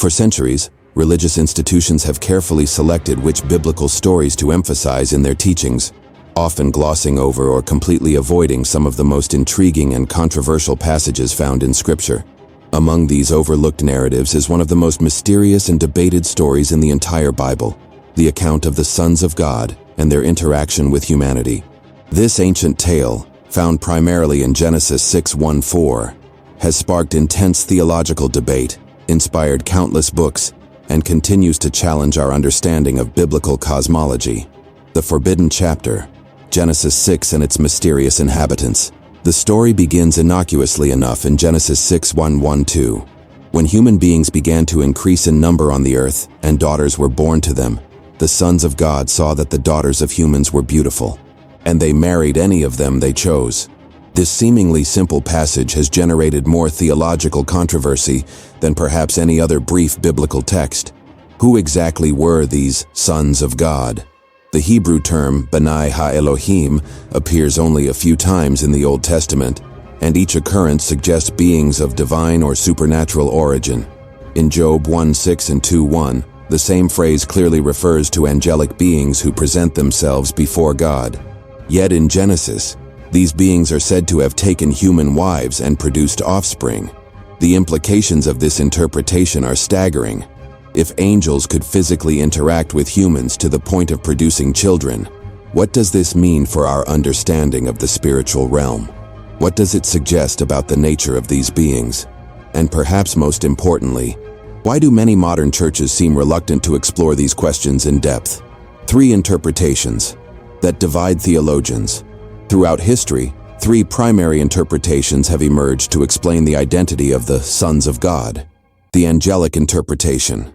For centuries, religious institutions have carefully selected which biblical stories to emphasize in their teachings, often glossing over or completely avoiding some of the most intriguing and controversial passages found in Scripture. Among these overlooked narratives is one of the most mysterious and debated stories in the entire Bible, the account of the sons of God and their interaction with humanity. This ancient tale, found primarily in Genesis 6:1-4, has sparked intense theological debate, inspired countless books, and continues to challenge our understanding of biblical cosmology. The Forbidden Chapter, Genesis 6 and its mysterious inhabitants. The story begins innocuously enough in Genesis 6:1-2. When human beings began to increase in number on the earth and daughters were born to them, the sons of God saw that the daughters of humans were beautiful, and they married any of them they chose. This seemingly simple passage has generated more theological controversy than perhaps any other brief biblical text. Who exactly were these sons of God? The Hebrew term B'nai Ha-Elohim appears only a few times in the Old Testament, and each occurrence suggests beings of divine or supernatural origin. In Job 1:6 and 2:1, the same phrase clearly refers to angelic beings who present themselves before God. Yet in Genesis, these beings are said to have taken human wives and produced offspring. The implications of this interpretation are staggering. If angels could physically interact with humans to the point of producing children, what does this mean for our understanding of the spiritual realm? What does it suggest about the nature of these beings? And perhaps most importantly, why do many modern churches seem reluctant to explore these questions in depth? 3 interpretations that divide theologians. Throughout history, 3 primary interpretations have emerged to explain the identity of the sons of God. The angelic interpretation.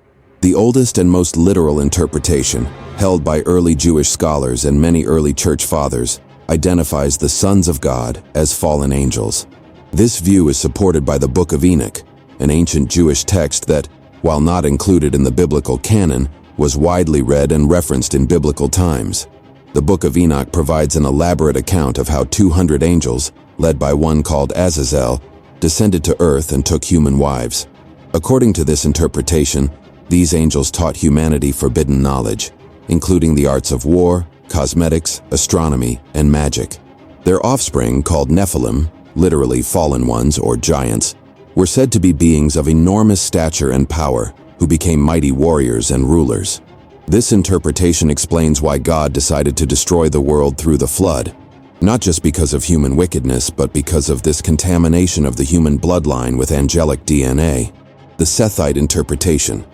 The oldest and most literal interpretation, held by early Jewish scholars and many early church fathers, identifies the sons of God as fallen angels. This view is supported by the Book of Enoch, an ancient Jewish text that, while not included in the biblical canon, was widely read and referenced in biblical times. The Book of Enoch provides an elaborate account of how 200 angels, led by one called Azazel, descended to earth and took human wives. According to this interpretation, these angels taught humanity forbidden knowledge, including the arts of war, cosmetics, astronomy, and magic. Their offspring, called Nephilim, literally fallen ones or giants, were said to be beings of enormous stature and power, who became mighty warriors and rulers. This interpretation explains why God decided to destroy the world through the flood, not just because of human wickedness, but because of this contamination of the human bloodline with angelic DNA. The Sethite interpretation,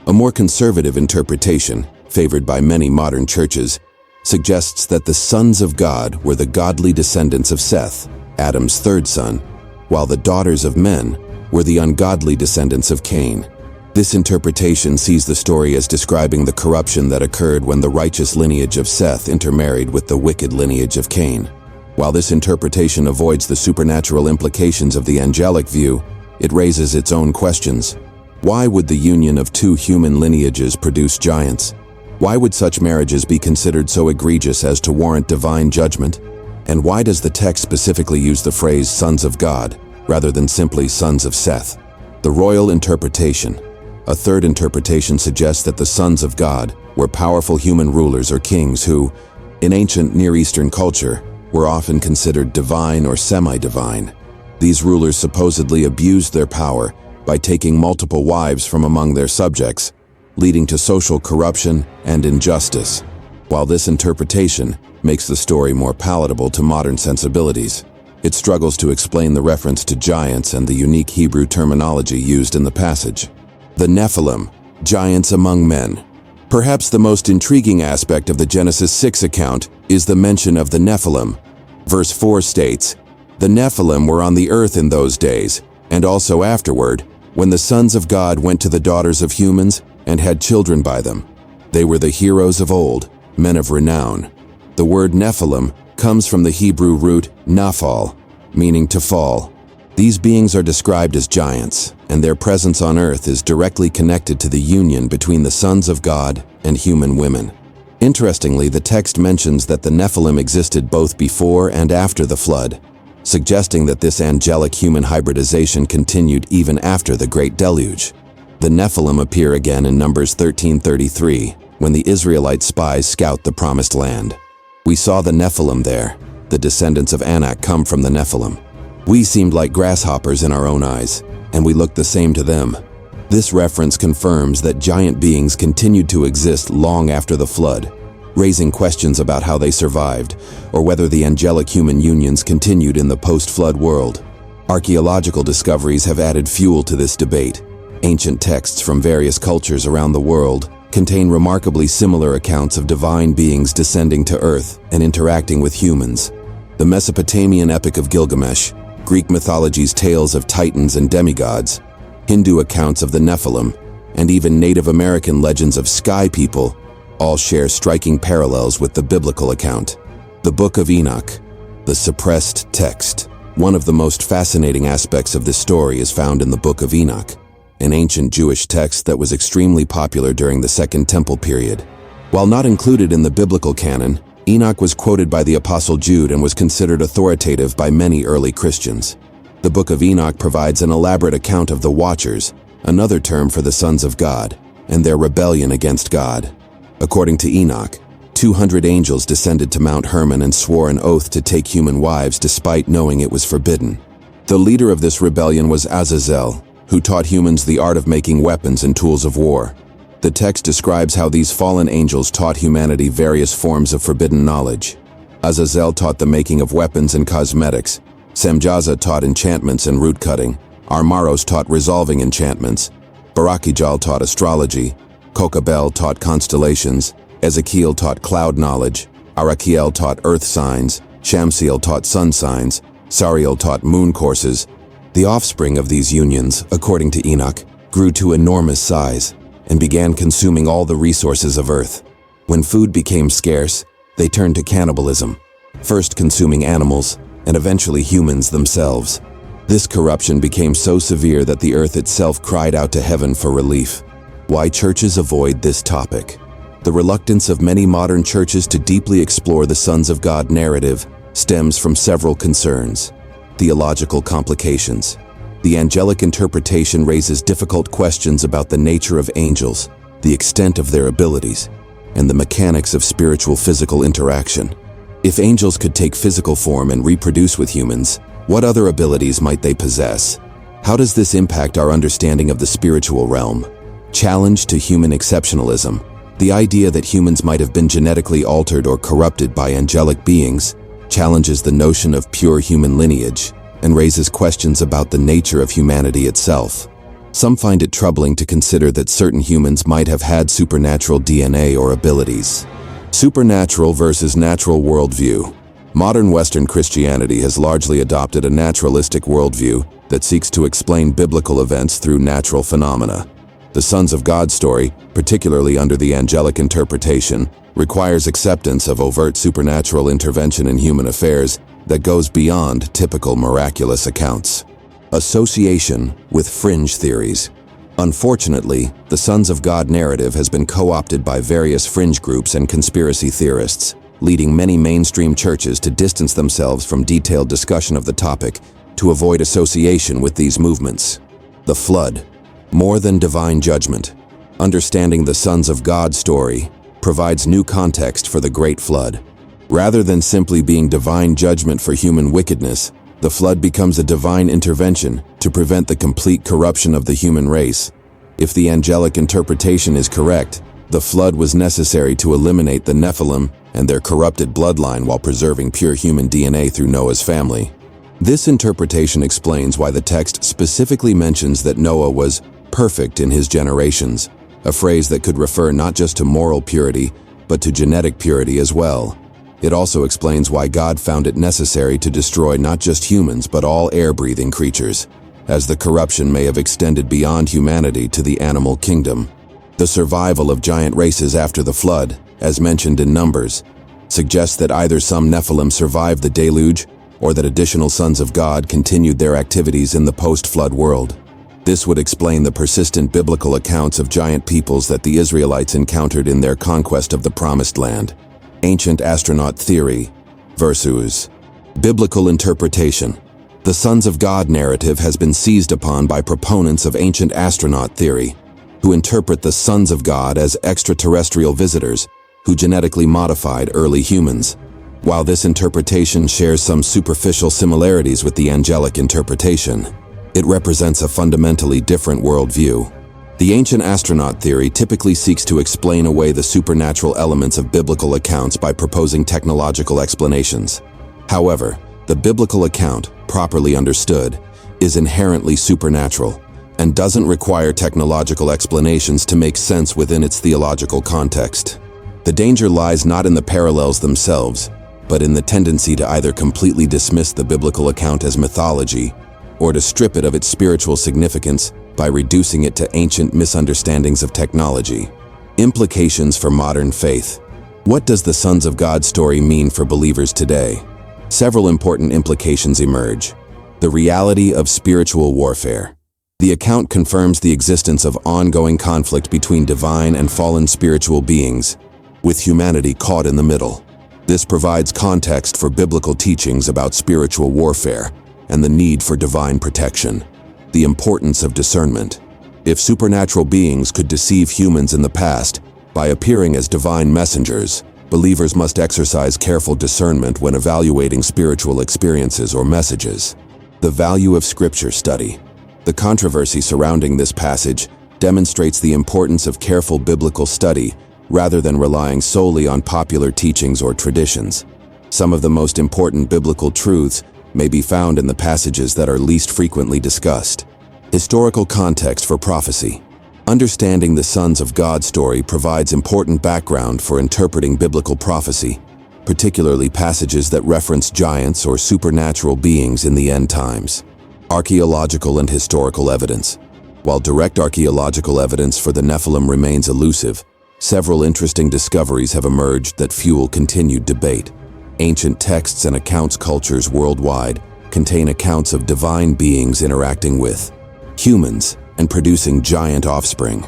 a more conservative interpretation, favored by many modern churches, suggests that the sons of God were the godly descendants of Seth, Adam's third son, while the daughters of men were the ungodly descendants of Cain. This interpretation sees the story as describing the corruption that occurred when the righteous lineage of Seth intermarried with the wicked lineage of Cain. While this interpretation avoids the supernatural implications of the angelic view, it raises its own questions. Why would the union of 2 human lineages produce giants? Why would such marriages be considered so egregious as to warrant divine judgment? And why does the text specifically use the phrase sons of God, rather than simply sons of Seth? The royal interpretation. A third interpretation suggests that the sons of God were powerful human rulers or kings who, in ancient Near Eastern culture, were often considered divine or semi-divine. These rulers supposedly abused their power by taking multiple wives from among their subjects, leading to social corruption and injustice. While this interpretation makes the story more palatable to modern sensibilities, it struggles to explain the reference to giants and the unique Hebrew terminology used in the passage. The Nephilim, giants among men. Perhaps the most intriguing aspect of the Genesis 6 account is the mention of the Nephilim. Verse 4 states, "The Nephilim were on the earth in those days, and also afterward, when the sons of God went to the daughters of humans and had children by them. They were the heroes of old, men of renown." The word Nephilim comes from the Hebrew root naphal, meaning to fall. These beings are described as giants, and their presence on earth is directly connected to the union between the sons of God and human women. Interestingly, the text mentions that the Nephilim existed both before and after the flood, suggesting that this angelic human hybridization continued even after the Great Deluge. The Nephilim appear again in Numbers 13:33, when the Israelite spies scout the Promised Land. We saw the Nephilim there. The descendants of Anak come from the Nephilim. We seemed like grasshoppers in our own eyes, and we looked the same to them. This reference confirms that giant beings continued to exist long after the flood, raising questions about how they survived, or whether the angelic-human unions continued in the post-flood world. Archaeological discoveries have added fuel to this debate. Ancient texts from various cultures around the world contain remarkably similar accounts of divine beings descending to Earth and interacting with humans. The Mesopotamian Epic of Gilgamesh, Greek mythology's tales of titans and demigods, Hindu accounts of the Nephilim, and even Native American legends of sky people all share striking parallels with the biblical account. The Book of Enoch, the suppressed text. One of the most fascinating aspects of this story is found in the Book of Enoch, an ancient Jewish text that was extremely popular during the Second Temple period. While not included in the biblical canon, Enoch was quoted by the Apostle Jude and was considered authoritative by many early Christians. The Book of Enoch provides an elaborate account of the Watchers, another term for the sons of God, and their rebellion against God. According to Enoch, 200 angels descended to Mount Hermon and swore an oath to take human wives despite knowing it was forbidden. The leader of this rebellion was Azazel, who taught humans the art of making weapons and tools of war. The text describes how these fallen angels taught humanity various forms of forbidden knowledge. Azazel taught the making of weapons and cosmetics. Semjaza taught enchantments and root cutting. Armaros taught resolving enchantments. Barakijal taught astrology. Kokabel taught constellations. Ezekiel taught cloud knowledge. Arakiel taught earth signs. Shamsiel taught sun signs. Sariel taught moon courses. The offspring of these unions, according to Enoch, grew to enormous size and began consuming all the resources of Earth. When food became scarce, they turned to cannibalism, first consuming animals and eventually humans themselves. This corruption became so severe that the Earth itself cried out to heaven for relief. Why churches avoid this topic? The reluctance of many modern churches to deeply explore the Sons of God narrative stems from several concerns. Theological complications. The angelic interpretation raises difficult questions about the nature of angels, the extent of their abilities, and the mechanics of spiritual-physical interaction. If angels could take physical form and reproduce with humans, what other abilities might they possess? How does this impact our understanding of the spiritual realm? Challenge to human exceptionalism. The idea that humans might have been genetically altered or corrupted by angelic beings challenges the notion of pure human lineage and raises questions about the nature of humanity itself. Some find it troubling to consider that certain humans might have had supernatural DNA or abilities. Supernatural versus natural worldview. Modern Western Christianity has largely adopted a naturalistic worldview that seeks to explain biblical events through natural phenomena. The Sons of God story, particularly under the angelic interpretation, requires acceptance of overt supernatural intervention in human affairs that goes beyond typical miraculous accounts. Association with fringe theories. Unfortunately, the Sons of God narrative has been co-opted by various fringe groups and conspiracy theorists, leading many mainstream churches to distance themselves from detailed discussion of the topic to avoid association with these movements. The Flood. More than divine judgment. Understanding the Sons of God story provides new context for the Great Flood. Rather than simply being divine judgment for human wickedness, the flood becomes a divine intervention to prevent the complete corruption of the human race. If the angelic interpretation is correct, the flood was necessary to eliminate the Nephilim and their corrupted bloodline while preserving pure human DNA through Noah's family. This interpretation explains why the text specifically mentions that Noah was perfect in his generations, a phrase that could refer not just to moral purity, but to genetic purity as well. It also explains why God found it necessary to destroy not just humans but all air-breathing creatures, as the corruption may have extended beyond humanity to the animal kingdom. The survival of giant races after the flood, as mentioned in Numbers, suggests that either some Nephilim survived the deluge or that additional sons of God continued their activities in the post-flood world. This would explain the persistent biblical accounts of giant peoples that the Israelites encountered in their conquest of the Promised Land. Ancient astronaut theory versus biblical interpretation. The Sons of God narrative has been seized upon by proponents of ancient astronaut theory, who interpret the sons of God as extraterrestrial visitors who genetically modified early humans. While this interpretation shares some superficial similarities with the angelic interpretation, it represents a fundamentally different worldview. The ancient astronaut theory typically seeks to explain away the supernatural elements of biblical accounts by proposing technological explanations. However, the biblical account, properly understood, is inherently supernatural and doesn't require technological explanations to make sense within its theological context. The danger lies not in the parallels themselves, but in the tendency to either completely dismiss the biblical account as mythology or to strip it of its spiritual significance by reducing it to ancient misunderstandings of technology. Implications for modern faith. What does the Sons of God story mean for believers today? Several important implications emerge. The reality of spiritual warfare. The account confirms the existence of ongoing conflict between divine and fallen spiritual beings, with humanity caught in the middle. This provides context for biblical teachings about spiritual warfare and the need for divine protection. The importance of discernment. If supernatural beings could deceive humans in the past by appearing as divine messengers, believers must exercise careful discernment when evaluating spiritual experiences or messages. The value of Scripture study. The controversy surrounding this passage demonstrates the importance of careful biblical study rather than relying solely on popular teachings or traditions. Some of the most important biblical truths may be found in the passages that are least frequently discussed. Historical context for prophecy. Understanding the Sons of God story provides important background for interpreting biblical prophecy, particularly passages that reference giants or supernatural beings in the end times. Archaeological and historical evidence. While direct archaeological evidence for the Nephilim remains elusive, several interesting discoveries have emerged that fuel continued debate. Ancient texts and accounts cultures worldwide contain accounts of divine beings interacting with humans and producing giant offspring.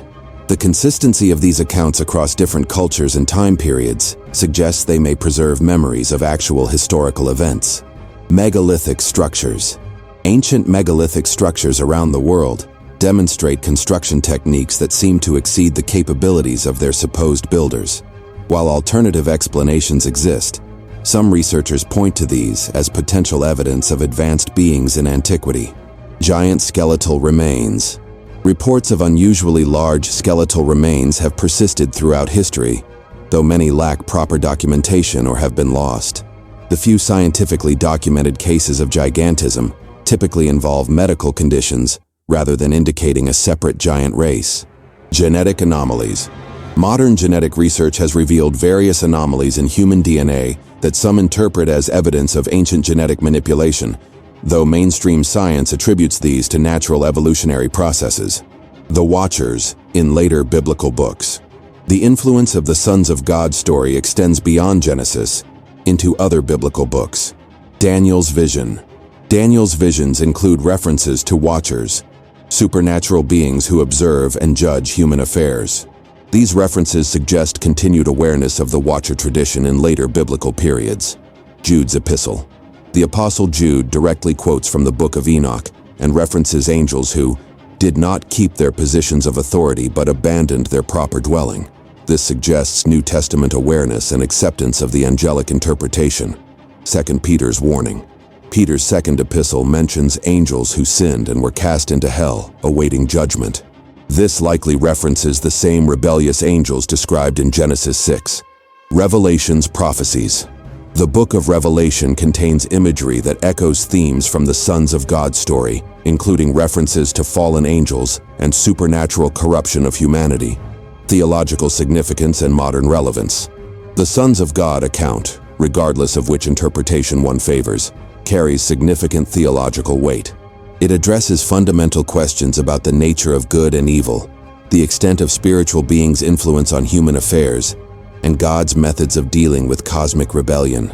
The consistency of these accounts across different cultures and time periods suggests they may preserve memories of actual historical events. Megalithic structures. Ancient megalithic structures around the world demonstrate construction techniques that seem to exceed the capabilities of their supposed builders. While alternative explanations exist, some researchers point to these as potential evidence of advanced beings in antiquity. Giant skeletal remains. Reports of unusually large skeletal remains have persisted throughout history, though many lack proper documentation or have been lost. The few scientifically documented cases of gigantism typically involve medical conditions rather than indicating a separate giant race. Genetic anomalies. Modern genetic research has revealed various anomalies in human DNA that some interpret as evidence of ancient genetic manipulation, though mainstream science attributes these to natural evolutionary processes. The Watchers in later biblical books. The influence of the Sons of God story extends beyond Genesis into other biblical books. Daniel's vision. Daniel's visions include references to Watchers, supernatural beings who observe and judge human affairs. These references suggest continued awareness of the Watcher tradition in later biblical periods. Jude's epistle. The Apostle Jude directly quotes from the Book of Enoch and references angels who did not keep their positions of authority but abandoned their proper dwelling. This suggests New Testament awareness and acceptance of the angelic interpretation. 2 Peter's warning. Peter's second epistle mentions angels who sinned and were cast into hell, awaiting judgment. This likely references the same rebellious angels described in Genesis 6. Revelation's prophecies. The book of Revelation contains imagery that echoes themes from the Sons of God story, including references to fallen angels and supernatural corruption of humanity. Theological significance and modern relevance. The Sons of God account, regardless of which interpretation one favors, carries significant theological weight. It addresses fundamental questions about the nature of good and evil, the extent of spiritual beings' influence on human affairs, and God's methods of dealing with cosmic rebellion.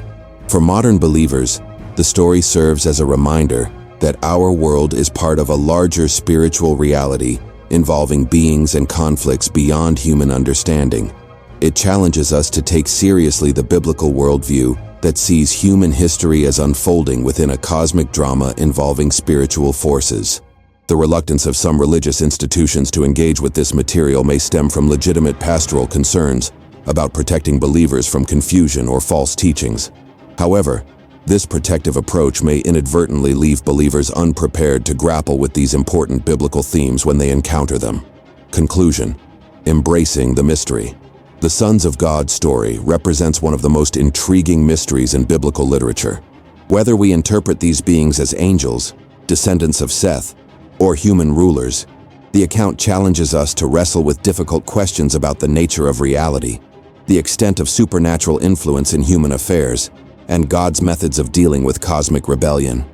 For modern believers, the story serves as a reminder that our world is part of a larger spiritual reality involving beings and conflicts beyond human understanding. It challenges us to take seriously the biblical worldview that sees human history as unfolding within a cosmic drama involving spiritual forces. The reluctance of some religious institutions to engage with this material may stem from legitimate pastoral concerns about protecting believers from confusion or false teachings. However, this protective approach may inadvertently leave believers unprepared to grapple with these important biblical themes when they encounter them. Conclusion: embracing the mystery. The Sons of God story represents one of the most intriguing mysteries in biblical literature. Whether we interpret these beings as angels, descendants of Seth, or human rulers, the account challenges us to wrestle with difficult questions about the nature of reality, the extent of supernatural influence in human affairs, and God's methods of dealing with cosmic rebellion.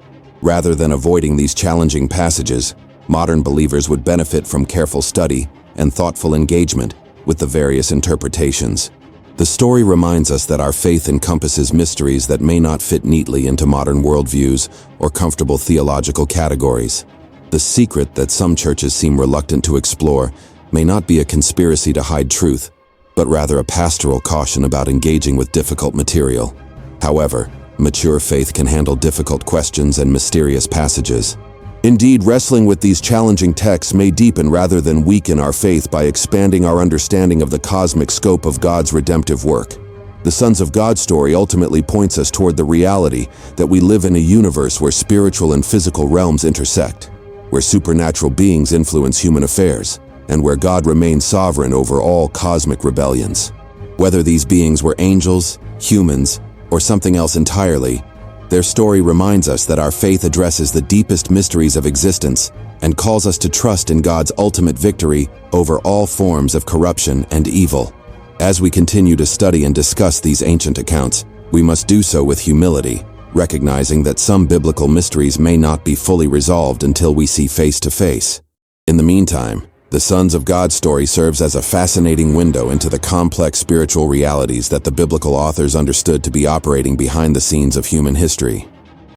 Rather than avoiding these challenging passages, modern believers would benefit from careful study and thoughtful engagement with the various interpretations. The story reminds us that our faith encompasses mysteries that may not fit neatly into modern worldviews or comfortable theological categories. The secret that some churches seem reluctant to explore may not be a conspiracy to hide truth, but rather a pastoral caution about engaging with difficult material. However, mature faith can handle difficult questions and mysterious passages. Indeed, wrestling with these challenging texts may deepen rather than weaken our faith by expanding our understanding of the cosmic scope of God's redemptive work. The Sons of God story ultimately points us toward the reality that we live in a universe where spiritual and physical realms intersect, where supernatural beings influence human affairs, and where God remains sovereign over all cosmic rebellions. Whether these beings were angels, humans, or something else entirely, their story reminds us that our faith addresses the deepest mysteries of existence and calls us to trust in God's ultimate victory over all forms of corruption and evil. As we continue to study and discuss these ancient accounts, we must do so with humility, recognizing that some biblical mysteries may not be fully resolved until we see face to face. In the meantime, the Sons of God story serves as a fascinating window into the complex spiritual realities that the biblical authors understood to be operating behind the scenes of human history.